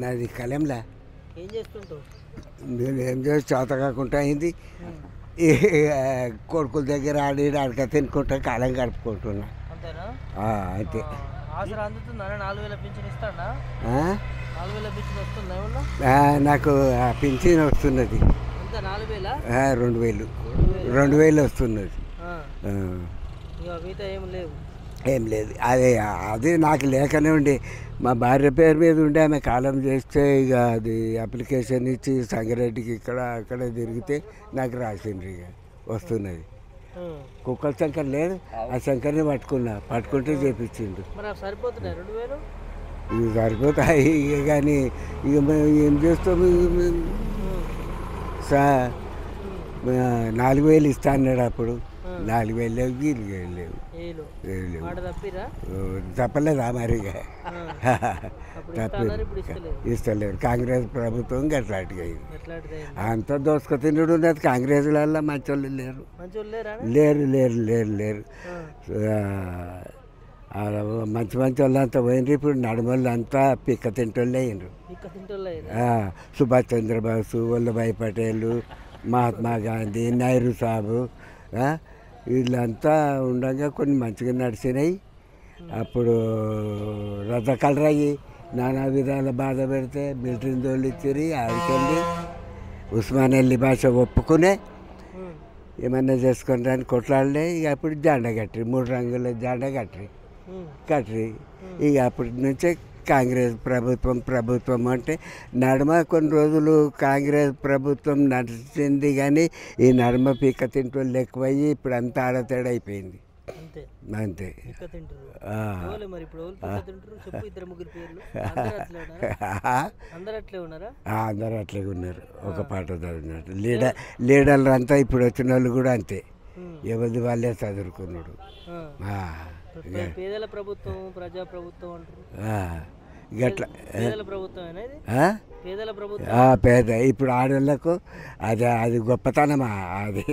నాది కలెంలా. ఏం చేస్తుంటావు? నేను ఏం చేసి చేత కాకుండా అయింది. కొడుకుల దగ్గర ఆడి అడక తినుకుంటా కాలం గడుపుకుంటున్నా. అంతేనా? అంతే. ఆసరా అందుతుందా? 4,000 పింఛన్ ఇస్తాడా? 4,000 పింఛన్ వస్తుందా ఏమన్నా? నాకు పింఛన్ వస్తున్నది. అంత 4,000? 2,000 2,000 వస్తున్నది. ఇక మిగతా ఏం లేవు? ఏం లేదు. అది నాకు లేకనే ఉండే. మా భార్య పేరు మీద ఉండే, ఆమె కాలం చేస్తే ఇక అది అప్లికేషన్ ఇచ్చి సంగారెడ్డికి ఇక్కడ అక్కడ తిరిగితే నాకు రాసిండ్రు. ఇక వస్తున్నది. కుక్కల శంకర్ లేదు, ఆ శంకర్ని పట్టుకుంటే చేపించిండు. సరిపోతున్నాయి 2,000? ఇవి సరిపోతాయి ఇక. కానీ ఇక మేము ఏం చేస్తాము? 4,000 ఇస్తా అన్నాడు అప్పుడు. 4,000 లేవు, వీళ్ళు లేవు. తప్పలేదా మరి? ఇస్తలేరు. కాంగ్రెస్ ప్రభుత్వం గట్లాంటిగా అంతా దోసుక తిండు ఉన్నది. కాంగ్రెస్లలో మంచోళ్ళు లేరు. లేరు లేరు లేరు లేరు మంచి మంచి వాళ్ళు అంతా పోయినరు. ఇప్పుడు నడుమలు అంతా పిక్క తింటోళ్ళే అయినరు. సుభాష్ చంద్రబోసు, వల్లభాయ్ పటేల్, మహాత్మా గాంధీ, నెహ్రూ సాబు వీళ్ళంతా ఉండగా కొన్ని మంచిగా నడిచినాయి. అప్పుడు రథకలరాయి నానా విధాల బాధ పెడితే మిలిటరీ తోళ్ళు ఇచ్చారు. ఆడికెళ్ళి ఉస్మానియా భాష ఒప్పుకునే ఏమన్నా చేసుకుంటారని కొట్లాడలే. ఇక అప్పుడు జెండా కట్టరి, 3 రంగుల జెండా కట్టరి. ఇక అప్పటి నుంచే కాంగ్రెస్ ప్రభుత్వం అంటే నడుమ కొన్ని రోజులు కాంగ్రెస్ ప్రభుత్వం నడిచింది. కానీ ఈ నడుమ పీక తింటోళ్ళు ఎక్కువయ్యి ఇప్పుడు అంతా ఆడతేడా అయిపోయింది. అంతే. అందరూ అట్లే ఉన్నారు. ఒక పాట చదివినట్టు లీడర్లు అంతా ఇప్పుడు వచ్చిన వాళ్ళు కూడా అంతే. ఎవరిది వాళ్ళే చదువుకున్నాడు. పేదల ప్రభుత్వం, ప్రజా ప్రభుత్వం అంటారు. గట్లా పేద ఇప్పుడు ఆడవాళ్ళకు అది గొప్పతనమా? అది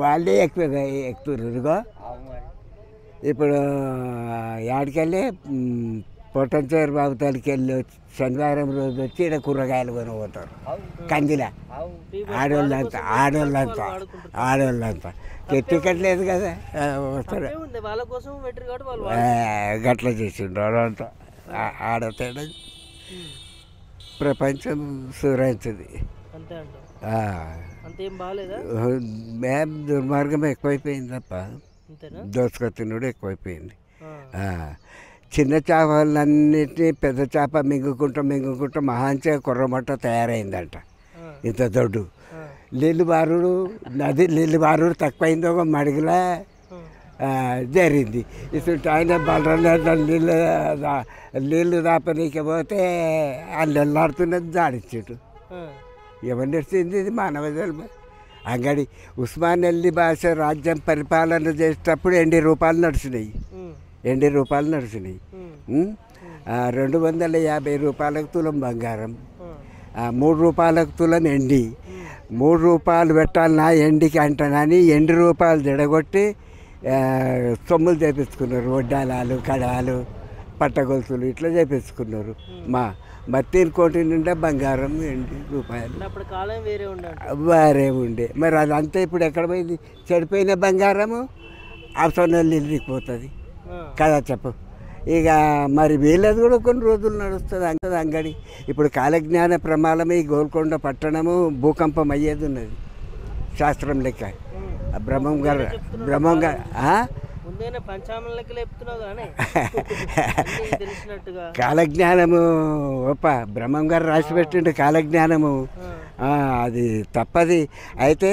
వాళ్ళే ఎక్కుతున్నారు. ఇప్పుడు యాడికెళ్ళి పొట్టంచేరు బాబుతాలకి వెళ్ళి శనివారం రోజు వచ్చి ఇక్కడ కూరగాయలు కొనబోతారు. కందిలా ఆడవాళ్ళంతా టికెట్ లేదు కదా, వస్తారు. గట్లా చేసిండ్రు వాళ్ళంతా. ఆడతాడు ప్రపంచం సురాయించింది. మేము దుర్మార్గం ఎక్కువైపోయింది తప్ప దోసుక తినుడు ఎక్కువైపోయింది. చిన్న చేపలన్నిటినీ పెద్ద చేప మింగుకుంటూ మహాంచే కుర్రమట్ట తయారైందంట. ఇంత దొడ్డు నీళ్ళు బారుడు తక్కువైంది. ఒక మడిగిలా జరిగింది. ఇటు ఆయన బలరాలు నీళ్ళు దాపనీకి పోతే వాళ్ళు వెళ్ళాడుతున్నది జాడిచ్చాడు. ఎవరు నడిచింది? ఇది మానవ జన్మ. అంగడి ఉస్మానియా భాష రాజ్యం పరిపాలన చేసేటప్పుడు 80 రూపాయలు నడిచినాయి. 250 రూపాయలకు తులం బంగారం, 3 రూపాయలకు తులం ఎండి. 3 రూపాయలు పెట్టాలన్నా ఎండికి అంటానని 80 రూపాయలు జడగొట్టి సొమ్ములు చేపించుకున్నారు. వడ్డాలాలు, కడాలు, పట్టగొలుసులు ఇట్లా చేపించుకున్నారు. మత్తీని కోటి నిండా బంగారం 80 రూపాయలు వేరే ఉండే. మరి అదంతా ఇప్పుడు ఎక్కడ పోయింది? చెడిపోయిన బంగారము అవసరం వెళ్ళిపోతుంది కదా చెప్పు. ఇక మరి వీళ్ళది కూడా కొన్ని రోజులు నడుస్తుంది అంగడి. ఇప్పుడు కాలజ్ఞాన ప్రమాణమే ఈ గోల్కొండ పట్టణము భూకంపం అయ్యేది ఉన్నది శాస్త్రం లెక్క. బ్రహ్మం గారు కాలజ్ఞానము బ్రహ్మం గారు రాసి పెట్టిండు కాలజ్ఞానము. అది తప్పది. అయితే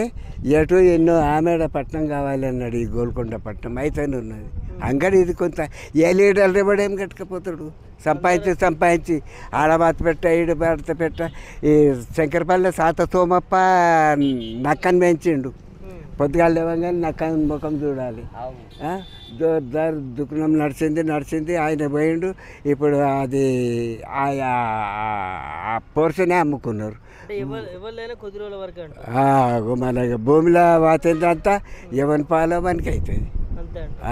ఎన్నో ఆమెడ పట్టణం కావాలన్నాడు ఈ గోల్కొండ పట్టణం. అయితేనే ఉన్నది అంగడి. ఇది కొంత ఏ లీడర్ ఎవడేం కట్టుకపోతాడు? సంపాదించి ఆడబాత పెట్ట ఈడు బాత పెట్ట. ఈ శంకరపల్లి సాత సోమప్ప నక్కని పెంచిండు. పొద్దుగాలు లేవగానే నక్కని ముఖం చూడాలి. జోర్దార్ దుకాణం నడిచింది. ఆయన పోయిండు. ఇప్పుడు అది ఆ పోర్షనే అమ్ముకున్నారు. మన భూమిలో వాతిందంతా ఎవరి పాలో మనకి అవుతుంది.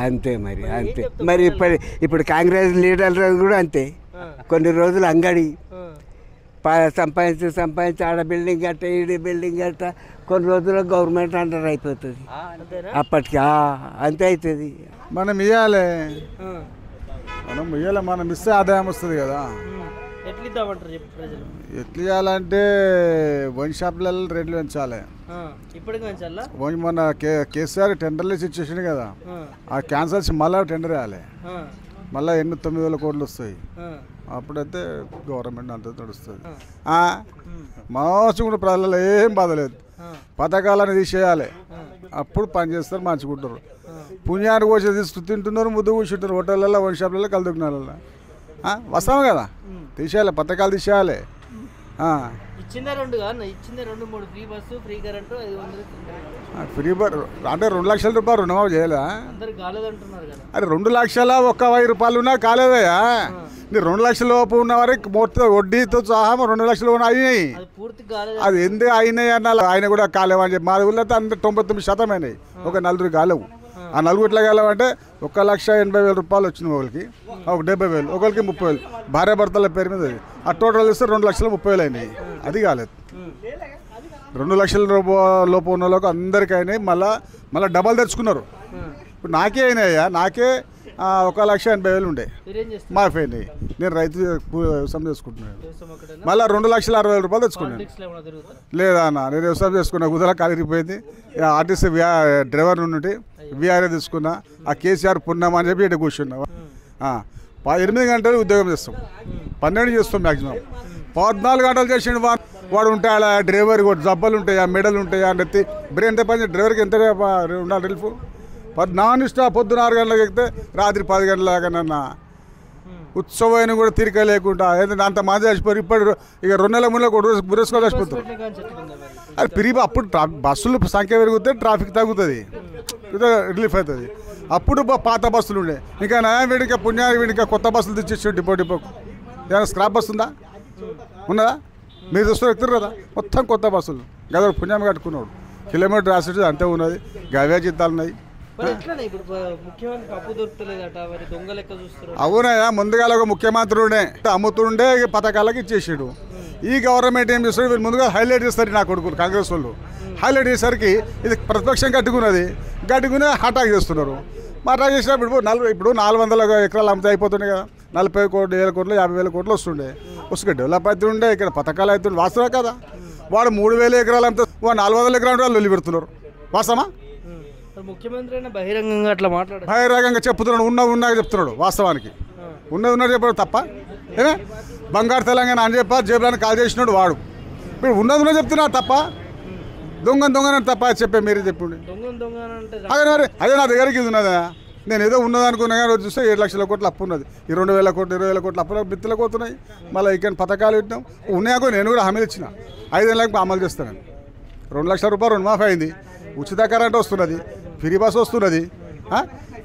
అంతే మరి ఇప్పుడు కాంగ్రెస్ లీడర్లు కూడా అంతే. కొన్ని రోజులు అంగడి సంపాదించి ఆడ బిల్డింగ్ కట్ట ఈడ బిల్డింగ్ కట్ట కొన్ని రోజుల్లో గవర్నమెంట్ అండర్ అయిపోతుంది అప్పటికి అంతే అవుతుంది. మనం ఇవ్వాలి, మనం ఇస్తే ఆదాయం వస్తుంది కదా. ఎట్లా ఇద్దామంటారు చెప్పు ప్రజలు? ఎట్లా ఇవ్వాలంటే వైన్ షాప్లలో రేట్లు పెంచాలి. ఇప్పటికి పెంచాలా? మొన్న కేసీఆర్ టెండర్లు సిచ్యువేషన్ కదా, ఆ క్యాన్సల్స్ మళ్ళీ టెండర్ వేయాలి. మళ్ళీ 9,000 కోట్లు వస్తాయి. అప్పుడైతే గవర్నమెంట్ అంత నడుస్తుంది. మంచిగా ప్రజలలో ఏం బాధ లేదు. పథకాలను తీసేయాలి, అప్పుడు పని చేస్తారు, మంచుకుంటారు. పుణ్యాన్ని కోసి తింటున్నారు, ముద్దు కూర్చుంటారు హోటళ్ళల్లో, వన్ షాప్లలో, కలుదుకున్నాళ్ళ. వస్తాము కదా, తీసేయాలి, పథకాలు తీసేయాలి. ఇచ్చిందే 2 3 free bus, free current, 500 free అంటే 2 లక్షల రూపాయలు రుణమాఫీ చేయలేదా? అందరికి కాలేదంటున్నారు కదా. అరే 2 లక్షల 1,000 రూపాయలు ఉన్నా కాలేదయ్యా. నీ 2 లక్షల లోపు ఉన్న వారికి మొత్తం వడ్డీతో సహా 2 లక్షలు అయినాయి. అది ఎందుకు అయినాయి అన్న ఆయన కూడా కాలేవని చెప్పి మా ఊళ్ళో అందరూ 99% అయినాయి, ఒక 4 కాలేవు. ఆ 4 ఎట్లా కాలేవంటే 1,80,000 రూపాయలు వచ్చిన వాళ్ళకి, ఒక 70,000, ఒకరికి 30,000 భార్య భర్తల పేరు మీద. ఆ టోటల్ ఇస్తే 2,30,000 అయినాయి. అది కాలేదు. 2 లక్షల లోపు ఉన్న వాళ్ళకి అందరికీ అయినాయి. మళ్ళీ డబల్ తెచ్చుకున్నారు. ఇప్పుడు నాకే అయినాయ్యా, నాకే 1,80,000 ఉండే మాఫీ అయినాయి. నేను రైతు వ్యవసాయం చేసుకుంటున్నాను. మళ్ళీ 2,60,000 రూపాయలు తెచ్చుకున్నాను. లేదా అన్న, నేను వ్యవసాయం చేసుకున్నా, కుదర కాలిరిపోయింది. ఆర్టీసీ డ్రైవర్ నుండి విఆర్ఏ తీసుకున్నా. ఆ కేసీఆర్ పుణ్యం అని చెప్పి ఇటు కూర్చున్నా. 8 గంటలు ఉద్యోగం చేస్తాం, 12 చేస్తాం మ్యాక్సిమం. 14 గంటలు చేసిండు వాడు ఉంటాడా డ్రైవర్. కూడా జబ్బలు ఉంటాయా, మెడలు ఉంటాయా, నెత్తి బ్రెయిన్ పని డ్రైవర్కి ఎంత ఉండాలి రిల్ఫ్. నాన్ స్టాప్ పొద్దున 6 గంటలకు ఎక్కితే రాత్రి 10 గంటలకన్నా ఉత్సవం కూడా తీరిక లేకుండా ఏంటంటే అంత మంది చచ్చిపోయారు. ఇప్పుడు ఇక 2 నెలల ముందు బురేసుకోవాలి చచ్చిపోతారు. అది పెరిగి అప్పుడు బస్సుల సంఖ్య పెరిగితే ట్రాఫిక్ తగ్గుతుంది, రిలీఫ్ అవుతుంది. అప్పుడు పాత బస్సులు ఉండే. ఇంకా నయం వీడికి పుణ్యానికి వీడికి కొత్త బస్సులు తెచ్చేసి డిపోకు. ఏమైనా స్క్రాప్ బస్సు ఉందా? ఉన్నదా? మీరు చూస్తూ ఎక్కుతారు కదా, మొత్తం కొత్త బస్సులు. గదా పుణ్యం కట్టుకున్నాడు, కిలోమీటర్ రాసి అంతే ఉన్నది. గవే జీతాలు ఉన్నాయి. అవునయ్యా, ముందుగా ఒక ముఖ్యమంత్రి ఉండే అమ్ముతుండే పథకాలకు ఇచ్చేసాడు. ఈ గవర్నమెంట్ ఏం చేస్తాడు, వీళ్ళు ముందుగా హైలైట్ చేస్తారు. నా కొడుకులు కాంగ్రెస్ వాళ్ళు హైలైట్ చేసేసరికి ఇది ప్రతిపక్షం కట్టుకుని అటాక్ చేస్తున్నారు. అటాక్ చేసినప్పుడు ఇప్పుడు 400 ఎకరాలు అమ్మితే అయిపోతున్నాయి కదా. 40,000 కోట్లు 50,000 కోట్లు వస్తుండే. వస్తే డెవలప్ అవుతూ ఉండే, ఇక్కడ పథకాలు అవుతుండే. వాస్తవే కదా. వాడు 3,000 ఎకరాలు అమ్మితే 400 ఎకరాలు వాళ్ళు వెళ్ళి పెడుతున్నారు. వాస్తవమా? ముఖ్యమంత్రి బహిరంగంగా అట్లా బహిరంగంగా చెప్తున్నాడు, ఉన్నా చెప్తున్నాడు. వాస్తవానికి ఉన్నది చెప్పడం తప్ప ఏమే బంగారు తెలంగాణ అని చెప్ప జేబులను కాల్ చేసినాడు వాడు. ఇప్పుడు ఉన్నది చెప్తున్నాడు తప్ప, దొంగని తప్ప చెప్పే మీరే చెప్పండి. అదే నా దగ్గరికి ఇది ఉన్నదా, నేను ఏదో ఉన్నది అనుకున్నా కానీ చూస్తే 7 లక్షల కోట్లు అప్పు ఉన్నది. ఈ 2,000 కోట్లు 20,000 కోట్లు అప్పులు బిత్తులకు పోతున్నాయి. మళ్ళీ ఇక్కడ పథకాలు పెట్టినాం. ఉన్నాయో నేను కూడా హామీలు ఇచ్చిన 5 నెలలకు అమలు చేస్తానని. 2 లక్షల రూపాయలు రుణమాఫీ అయింది. ఉచిత కరెంట్ వస్తున్నది, ఫ్రీ బస్ వస్తున్నది.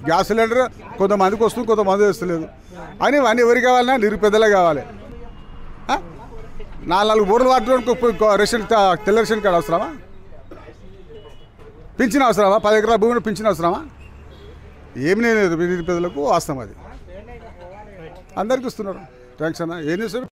గ్యాస్ సిలిండర్ కొంతమందికి వస్తుంది, కొంతమంది వస్తలేదు. అని ఇవన్నీ ఎవరికి కావాలన్నా నిరుపేదలే కావాలి. 4 బోర్లు వాటిలో రేషన్ తెల్ల రేషన్ కార్డు అవసరమా? పింఛన్ అవసరమా? 10 ఎకరాల భూమిని పింఛన్ అవసరమా? ఏమి లేదు. నిరుపేదలకు వాస్తవం అది. అందరికి ఇస్తున్నారు. థ్యాంక్స్ అన్న. ఏం చేస్తారు?